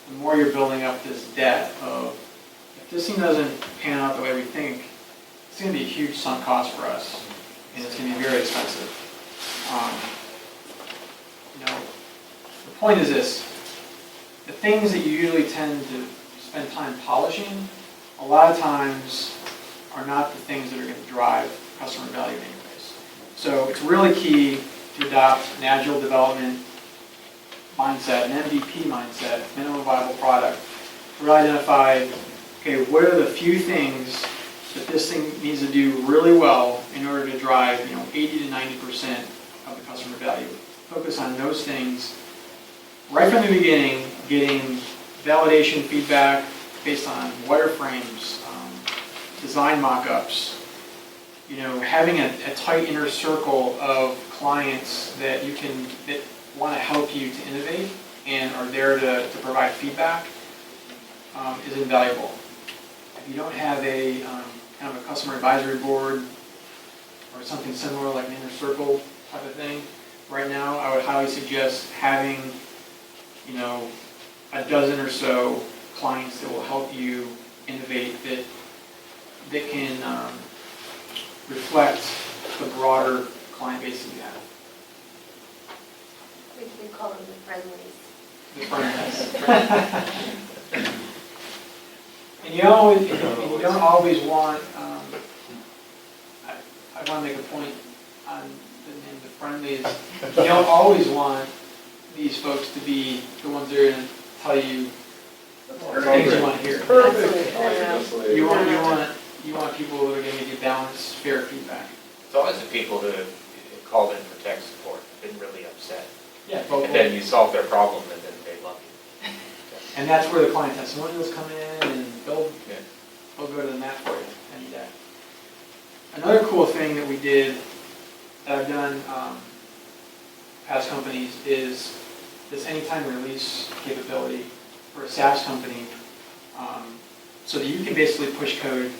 [SPEAKER 2] the more you're building up this debt of, if this thing doesn't pan out the way we think, it's going to be a huge sunk cost for us, and it's going to be very expensive. The point is this: the things that you usually tend to spend time polishing, a lot of times are not the things that are going to drive customer value anyways. So it's really key to adopt an agile development mindset, an MVP mindset, minimum viable product, to really identify, okay, what are the few things that this thing needs to do really well in order to drive 80 to 90% of the customer value. Focus on those things right from the beginning, getting validation feedback based on wireframes, design mock-ups, having a tight inner circle of clients that want to help you to innovate and are there to provide feedback is invaluable. If you don't have a kind of a customer advisory board or something similar like an inner circle type of thing, right now I would highly suggest having a dozen or so clients that will help you innovate that can reflect the broader client base that you have.
[SPEAKER 8] We call them the friendlies.
[SPEAKER 2] The friendlies. And you don't always want, I want to make a point on the friendlies. You don't always want these folks to be the ones that are going to tell you things you want to hear.
[SPEAKER 8] Absolutely.
[SPEAKER 2] You want people who are going to give you balanced, fair feedback.
[SPEAKER 3] It's always the people who have called in for tech support, been really upset.
[SPEAKER 2] Yeah,
[SPEAKER 3] And then you solve their problem and then they love you.
[SPEAKER 2] and that's where the client testimonials come in, and they'll
[SPEAKER 3] Yeah.
[SPEAKER 2] go to the mat for you any day. Another cool thing that we did, that I've done past companies, is this anytime release capability for a SaaS company, so that you can basically push code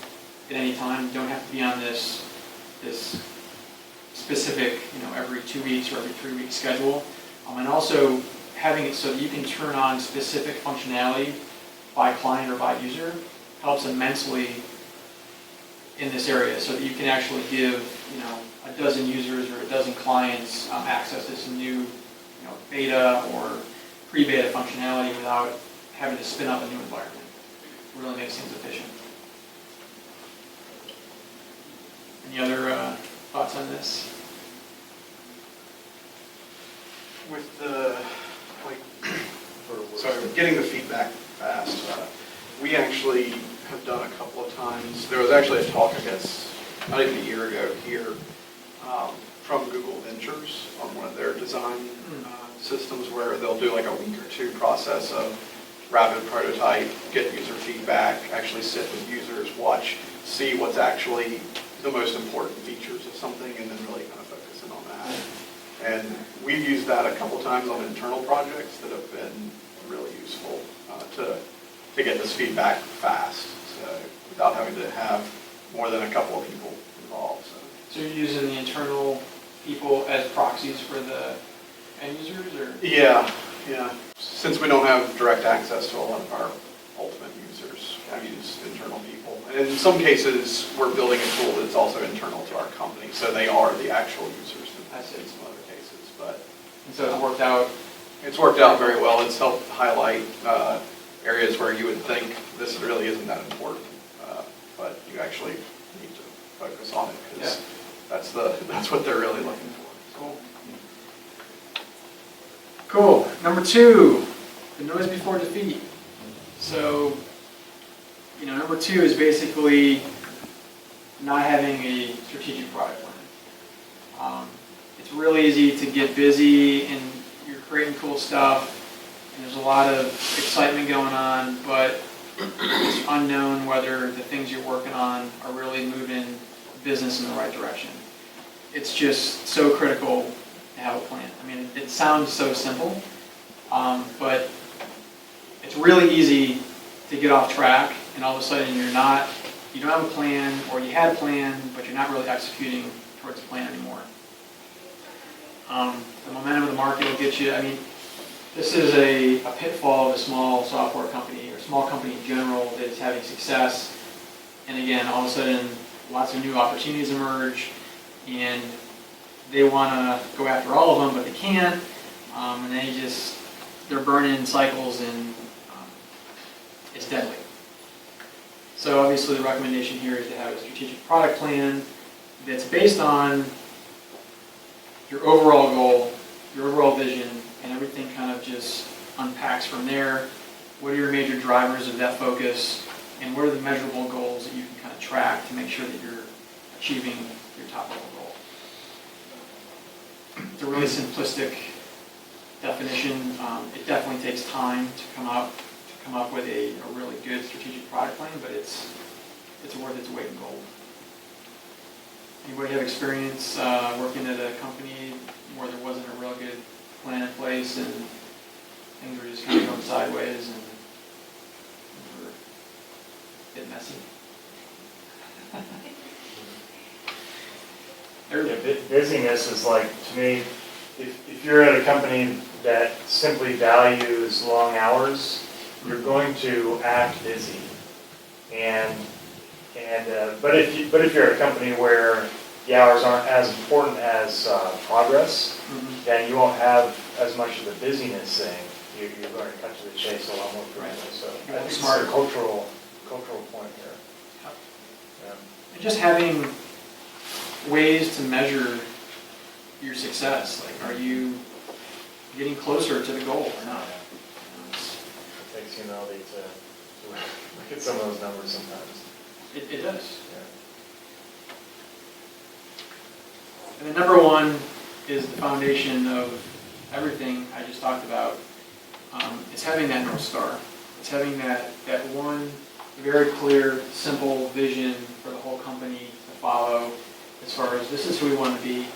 [SPEAKER 2] at any time. You don't have to be on this specific, every 2 weeks or every 3 week schedule. And also having it so that you can turn on specific functionality by client or by user helps immensely in this area, so that you can actually give, a dozen users or a dozen clients access to some new, beta or pre-beta functionality without having to spin up a new environment. It really makes things efficient. Any other thoughts on this?
[SPEAKER 7] With the, getting the feedback fast, we actually have done a couple of times. There was actually a talk, I guess, not even a year ago here, from Google Ventures on one of their design systems, where they'll do like a week or two process of rapid prototype, get user feedback, actually sit with users, watch, see what's actually the most important features of something, and then really kind of focus in on that. And we've used that a couple times on internal projects that have been really useful to get this feedback fast, so without having to have more than a couple of people involved.
[SPEAKER 2] So you're using the internal people as proxies for the end users, or?
[SPEAKER 7] Yeah. Since we don't have direct access to a lot of our ultimate users, we use internal people. And in some cases, we're building a tool that's also internal to our company, so they are the actual users in some other cases. But
[SPEAKER 2] And so it's worked out.
[SPEAKER 7] it's worked out very well. It's helped highlight areas where you would think this really isn't that important, but you actually need to focus on it, because that's what they're really looking for.
[SPEAKER 2] Cool. Cool. Number 2, the noise before defeat. So, number 2 is basically not having a strategic product plan. It's really easy to get busy and you're creating cool stuff, and there's a lot of excitement going on, but it's unknown whether the things you're working on are really moving business in the right direction. It's just so critical to have a plan. I mean, it sounds so simple, but it's really easy to get off track, and all of a sudden you don't have a plan, or you had a plan, but you're not really executing towards a plan anymore. The momentum of the market will get you. I mean, this is a pitfall of a small software company, or small company in general, that is having success. And again, all of a sudden, lots of new opportunities emerge, and they want to go after all of them, but they can't. And they're burning in cycles, and it's deadly. So obviously, the recommendation here is to have a strategic product plan that's based on your overall goal, your overall vision, and everything kind of just unpacks from there. What are your major drivers of that focus, and what are the measurable goals that you can kind of track to make sure that you're achieving your top level goal? It's a really simplistic definition. It definitely takes time to come up with a really good strategic product plan, but it's worth its weight in gold. Anybody have experience working at a company where there wasn't a real good plan in place, and things were just kind of going sideways, and were a bit messy?
[SPEAKER 4] Yeah, busyness is like, to me, if you're at a company that simply values long hours, you're going to act busy. But if you're at a company where the hours aren't as important as progress, then you won't have as much of the busyness thing. You're going to cut to the chase a lot more frequently. So I think it's a cultural point here. Yeah.
[SPEAKER 2] And just having ways to measure your success. Like, are you getting closer to the goal or not?
[SPEAKER 4] It takes humility to look at some of those numbers sometimes.
[SPEAKER 2] It does.
[SPEAKER 4] Yeah.
[SPEAKER 2] And then number one is the foundation of everything I just talked about. It's having that North Star. It's having that one very clear, simple vision for the whole company to follow, as far as this is who we want to be.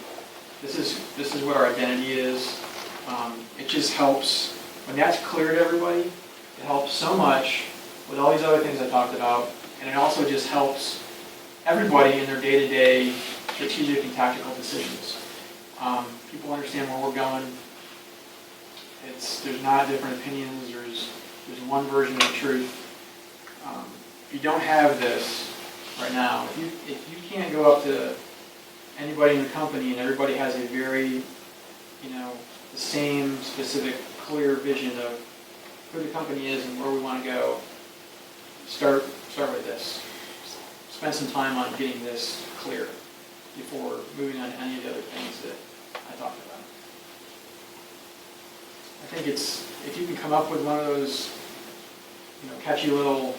[SPEAKER 2] This is what our identity is. It just helps, when that's clear to everybody, it helps so much with all these other things I talked about, and it also just helps everybody in their day-to-day strategic and tactical decisions. People understand where we're going. There's not different opinions. There's one version of truth. If you don't have this right now, if you can't go up to anybody in the company and everybody has a very, the same specific, clear vision of who the company is and where we want to go, start with this. Spend some time on getting this clear before moving on to any of the other things that I talked about. I think if you can come up with one of those, catchy little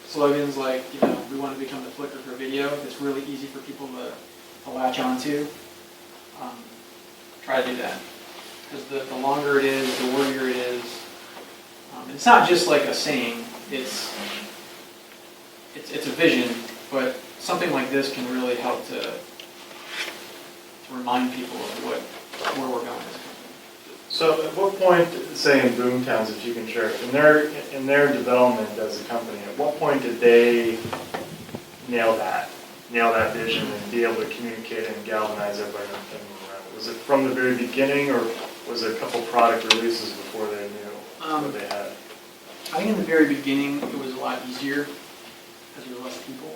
[SPEAKER 2] slogans like, we want to become the Flickr for video, that's really easy for people to latch onto, try to do that. Because the longer it is, the wordier it is. It's not just like a saying, it's a vision, but something like this can really help to remind people of where we're going as a company.
[SPEAKER 4] So at what point, say in Boomtowns, if you can share, in their development as a company, at what point did they nail that vision and be able to communicate and galvanize everybody around it? Was it from the very beginning, or was it a couple product releases before they knew what they had?
[SPEAKER 2] I think in the very beginning it was a lot easier because there were less people,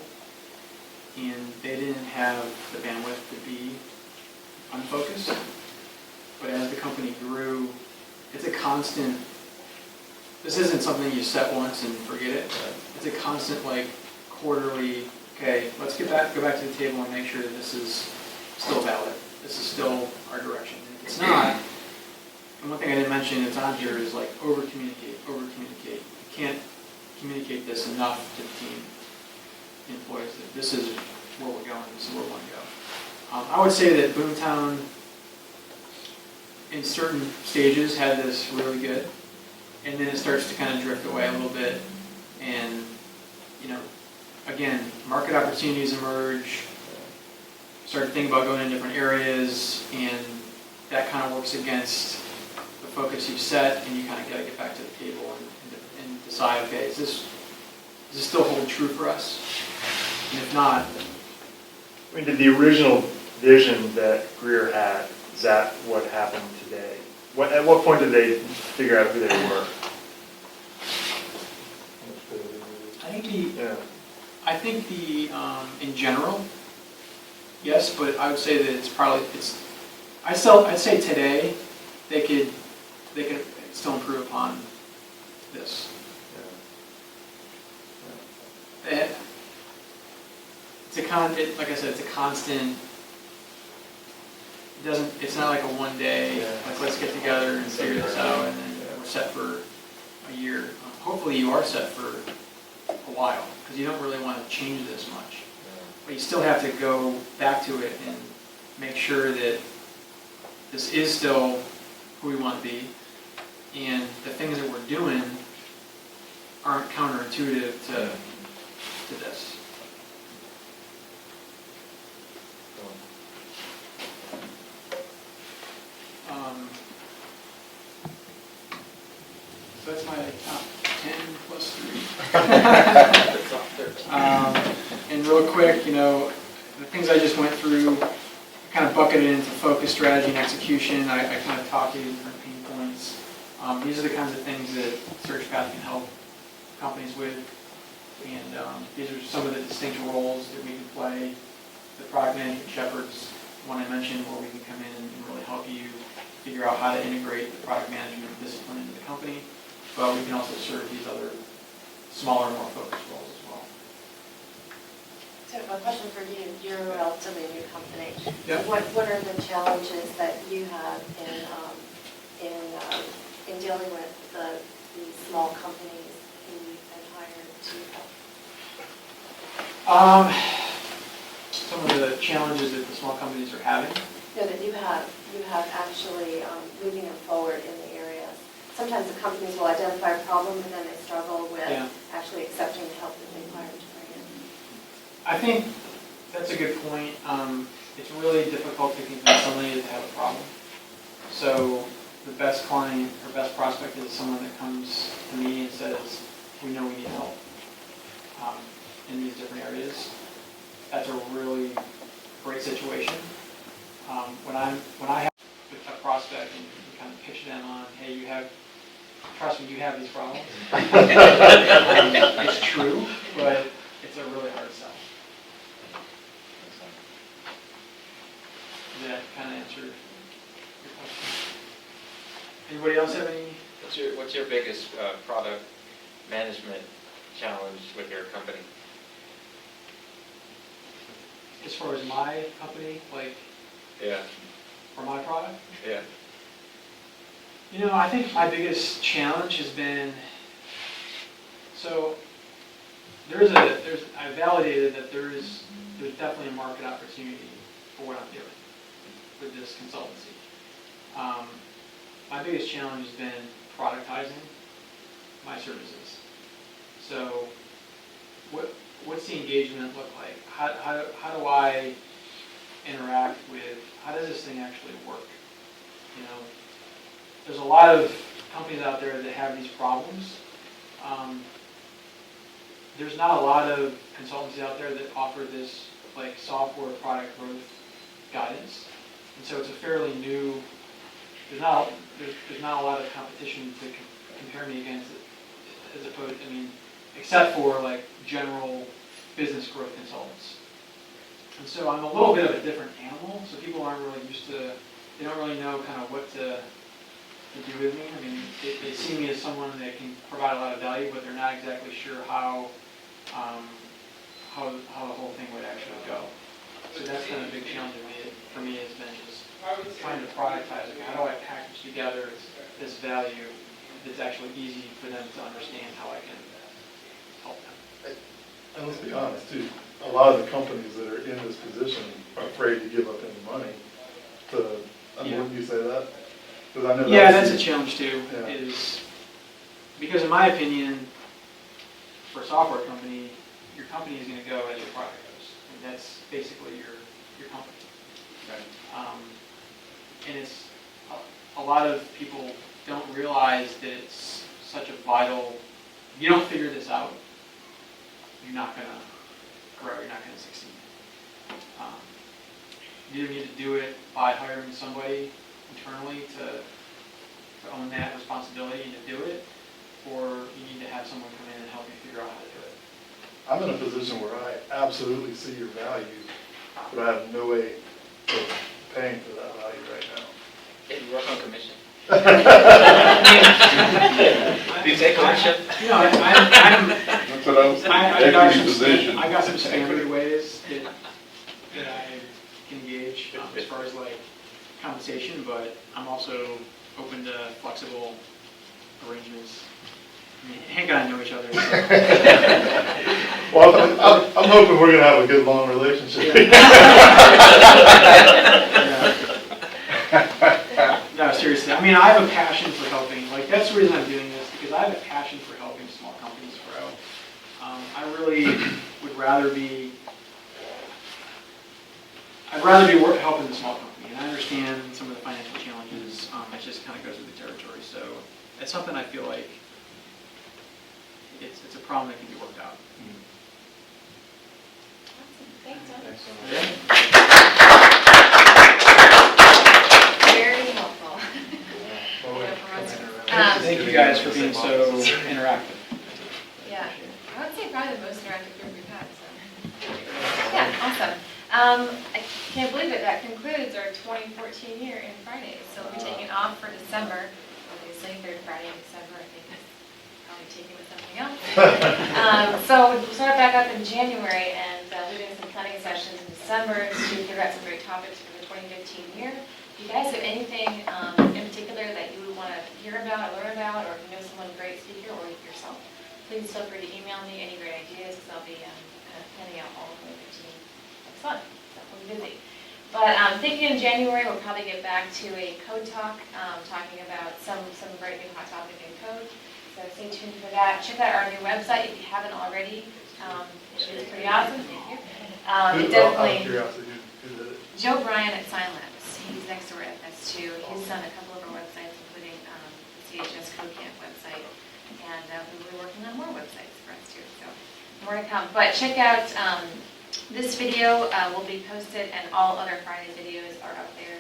[SPEAKER 2] and they didn't have the bandwidth to be unfocused. But as the company grew, it's a constant, this isn't something you set once and forget it. It's a constant, quarterly, okay, let's go back to the table and make sure that this is still valid. This is still our direction. If it's not, and one thing I didn't mention that's on here is over-communicate. You can't communicate this enough to the team, employees, that this is where we're going, this is where we want to go. I would say that Boomtown, in certain stages, had this really good, and then it starts to kind of drift away a little bit, and again, market opportunities emerge, started thinking about going in different areas, and that kind of works against the focus you've set, and you kind of got to get back to the table and decide, okay, does this still hold true for us? And if not,
[SPEAKER 4] I mean, did the original vision that Greer had, is that what happened today? At what point did they figure out who they were?
[SPEAKER 2] I think in general, yes, but I would say that I'd say today, they could still improve upon this. Like I said, it's a constant, it's not like a one day, like let's get together and figure this out and then we're set for a year. Hopefully you are set for a while, because you don't really want to change this much. But you still have to go back to it and make sure that this is still who we want to be, and the things that we're doing aren't counterintuitive to this. So that's my top 10 plus 3. And real quick, the things I just went through, I kind of bucketed into focus, strategy, and execution. I kind of talked to you different pain points. These are the kinds of things that SearchPath can help companies with. And these are some of the distinct roles that we can play. The product management shepherds, one I mentioned, where we can come in and really help you figure out how to integrate the product management discipline into the company. But we can also serve these other smaller, more focused roles as well.
[SPEAKER 8] So a question for you, you're a relatively new company.
[SPEAKER 2] Yep.
[SPEAKER 8] What are the challenges that you have in dealing with these small companies who you've been hired to help?
[SPEAKER 2] Some of the challenges that the small companies are having.
[SPEAKER 8] No, that you have actually moving them forward in the areas. Sometimes the companies will identify a problem, and then they struggle with actually accepting the help that they've hired to bring in.
[SPEAKER 2] I think that's a good point. It's really difficult to convince somebody to have a problem. So the best client or best prospect is someone that comes to me and says, we know we need help in these different areas. That's a really great situation. When I have a prospect and kind of pitch them on, hey, trust me, you have these problems. It's true, but it's a really hard sell. Does that kind of answer your question? Anybody else have any?
[SPEAKER 3] What's your biggest product management challenge with your company?
[SPEAKER 2] As far as my company, for my product?
[SPEAKER 3] Yeah.
[SPEAKER 2] I think my biggest challenge has been, so I validated that there's definitely a market opportunity for what I'm doing with this consultancy. My biggest challenge has been productizing my services. So what's the engagement look like? How do I interact with, how does this thing actually work? There's a lot of companies out there that have these problems. There's not a lot of consultancies out there that offer this software product growth guidance. And so it's a fairly new, there's not a lot of competition to compare me against it, as opposed, except for general business growth consultants. And so I'm a little bit of a different animal, so people aren't really used to, they don't really know kind of what to do with me. They see me as someone that can provide a lot of value, but they're not exactly sure how the whole thing would actually go. So that's been a big challenge for me has been just trying to productize it. How do I package together this value that's actually easy for them to understand how I can help them.
[SPEAKER 9] And let's be honest too, a lot of the companies that are in this position are afraid to give up any money wouldn't you say that? 'Cause I know
[SPEAKER 2] that's a challenge too,
[SPEAKER 9] Yeah.
[SPEAKER 2] is because in my opinion, for a software company, your company is going to go as your product goes. That's basically your company. And it's, a lot of people don't realize that it's such a vital, if you don't figure this out, you're not going to grow, you're not going to succeed. You either need to do it by hiring somebody internally to own that responsibility and to do it, or you need to have someone come in and help you figure out how to do it.
[SPEAKER 9] I'm in a position where I absolutely see your value, but I have no way of paying for that value right now.
[SPEAKER 3] Hey, you work on commission? Do you take commission?
[SPEAKER 2] You know, I'm
[SPEAKER 6] That's what I'm saying,
[SPEAKER 2] I got
[SPEAKER 6] equity position.
[SPEAKER 2] I got some standard ways that I can engage as far as like compensation, but I'm also open to flexible arrangements. I mean, Hank and I know each other. So.
[SPEAKER 9] Well, I'm hoping we're gonna have a good, long relationship.
[SPEAKER 2] No, seriously. I mean, I have a passion for helping. Like, that's the reason I'm doing this, because I have a passion for helping small companies grow. I really would rather be, helping the small company. And I understand some of the financial challenges. It just kind of goes with the territory. So it's something I feel like it's a problem that can be worked out.
[SPEAKER 1] Thanks, Tom.
[SPEAKER 2] Yeah.
[SPEAKER 1] Very helpful.
[SPEAKER 2] Thank you guys for being so interactive.
[SPEAKER 1] Yeah, I would say probably the most interactive group we've had, so. Yeah, awesome. I can't believe it, that concludes our 2014 year in Fridays. So we'll be taking off for December, obviously, third Friday in December, I think is probably taking with something else. So we'll start back up in January, and we're doing some planning sessions in December to figure out some great topics for the 2015 year. If you guys have anything in particular that you would want to hear about or learn about, or if you know someone great speaker or yourself, please feel free to email me any great ideas, because I'll be kind of planning out all of 2015. It's fun, so we'll be busy. But thinking in January, we'll probably get back to a code talk, talking about some great new hot topic in code. So stay tuned for that. Check out our new website if you haven't already. It's pretty awesome. Thank you. Definitely. Joe Bryan at Sign Labs. He's next door at S2. He's done a couple of our websites, including the CHS Code Camp website. And we'll be working on more websites for us too. So more to come. But check out this video will be posted, and all other Friday videos are up there.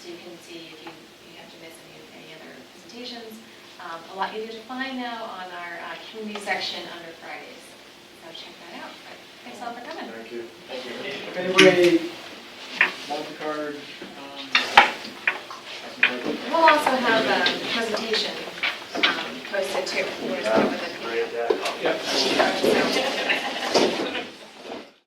[SPEAKER 1] So you can see if you have to miss any other presentations. A lot easier to find now on our community section under Fridays. So check that out. But thanks all for coming.
[SPEAKER 4] Thank you.
[SPEAKER 2] If anybody wants a card,
[SPEAKER 1] We'll also have a presentation posted too. We'll just go with it.
[SPEAKER 4] Great, yeah.
[SPEAKER 2] yep.
[SPEAKER 1] So,